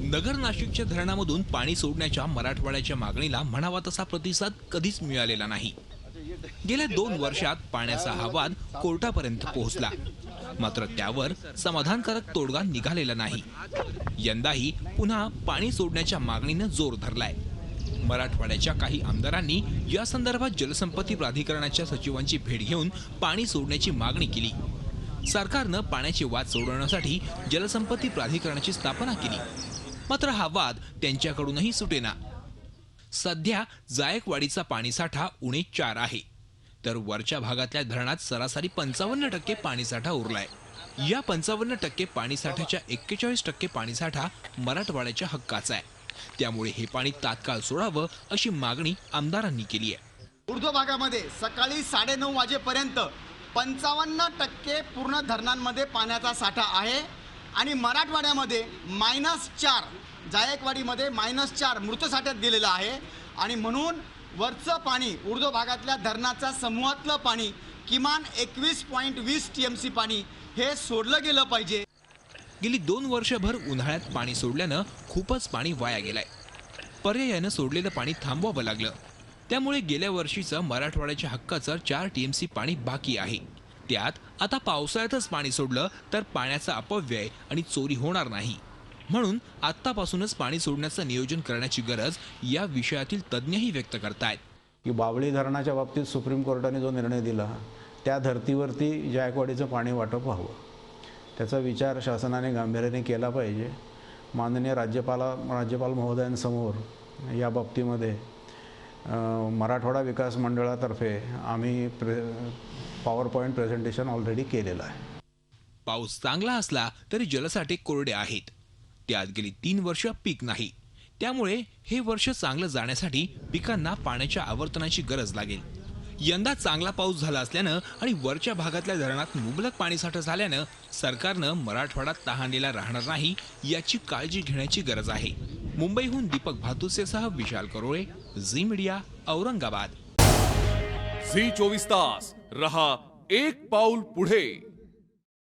नगर नाशिकच्या धरणामधून पाणी सोडण्याच्या मराठवाड्याच्या मागणीला म्हणावा तसा प्रतिसाद कधीच मिळालेला नाही। गेल्या 2 वर्षात पाण्याचा हा वाद कोर्टापर्यंत पोहोचला, मात्र त्यावर समाधानकारक तोडगा निघालेला नाही। यंदाही पुन्हा पाणी सोडण्याच्या मागणीने जोर धरलाय। मराठवाड्याच्या काही आमदारांनी या संदर्भात जलसंपत्ती प्राधिकरणाच्या सचिवांची भेट घेऊन पाणी सोडण्याची मागणी केली। सरकारनं पाण्याचे वाद सोडवण्यासाठी जलसंपत्ती प्राधिकरणाची स्थापना केली, मात्र हा वाद त्यांच्याकडूनही सुटेना। सध्या जायकवाडीचा पाणीसाठा उणे 4 आहे, तर वरच्या भागातल्या धरणात सरासरी 55% पाणीसाठा उरलाय। या 55% पाणीसाठ्याच्या 41% पाणीसाठा मराठवाड्याच्या हक्काचा आहे। त्यामुळे हे पाणी तात्काळ सोडावं अशी मागणी आमदारांनी केली आहे। ऊर्ध्व भागामध्ये सकाळी 9:30 वाजेपर्यंत 55% पूर्ण धरणांमध्ये पाण्याचा साठा आहे आणि मराठवाड्यामध्ये -4, जायकवाडीमध्ये -4 मृत साठ्यात गेलेलं आहे। आणि म्हणून वरचं पाणी ऊर्ध्व भागातल्या धरणाचा समूहातलं पाणी किमान 21.20 TMC पाणी हे सोडलं गेलं पाहिजे। गेली 2 वर्षभर उन्हाळ्यात पाणी सोडल्यानं खूपच पाणी वाया गेलंय। पर्यायानं सोडलेलं पाणी थांबवावं लागलं। त्यामुळे गेल्या वर्षीचं मराठवाड्याच्या हक्काचं 4 TMC पाणी बाकी आहे। त्यात आता पावसाळ्यातच पाणी सोडलं तर पाण्याचा अपव्यय आणि चोरी होणार नाही। म्हणून आत्तापासूनच पाणी सोडण्याचं नियोजन करण्याची गरज या विषयातील तज्ज्ञही व्यक्त करतायत। की बावळी धरणाच्या बाबतीत सुप्रीम कोर्टाने जो निर्णय दिला त्या धर्तीवरती जायकवाडीचं पाणी वाटप व्हावं, त्याचा विचार शासनाने गांभीर्याने केला पाहिजे। माननीय राज्यपाल महोदयांसमोर या बाबतीमध्ये मराठवाडा विकास मंडळातर्फे आम्ही पॉवरपॉईंट प्रेझेंटेशन ऑलरेडी केलेलं आहे। पाऊस चांगला असला तरी जलसाठे कोरडे आहेत। त्यात गेली 3 वर्ष पीक नाही। त्यामुळे हे वर्ष चांगलं जाण्यासाठी पिकांना पाण्याच्या आवर्तनाची गरज लागेल। यंदा चांगला पाऊस झाला असल्यानं आणि वरच्या भागातल्या धरणात मुबलक पाणीसाठा झाल्यानं सरकारनं मराठवाडा तहानलेला राहणार नाही याची काळजी घेण्याची गरज आहे। मुंबईहून दीपक भातुसेसह विशाल करोळे, झी मीडिया, औरंगाबाद। झी 24 तास रहा एक पाऊल पुढे।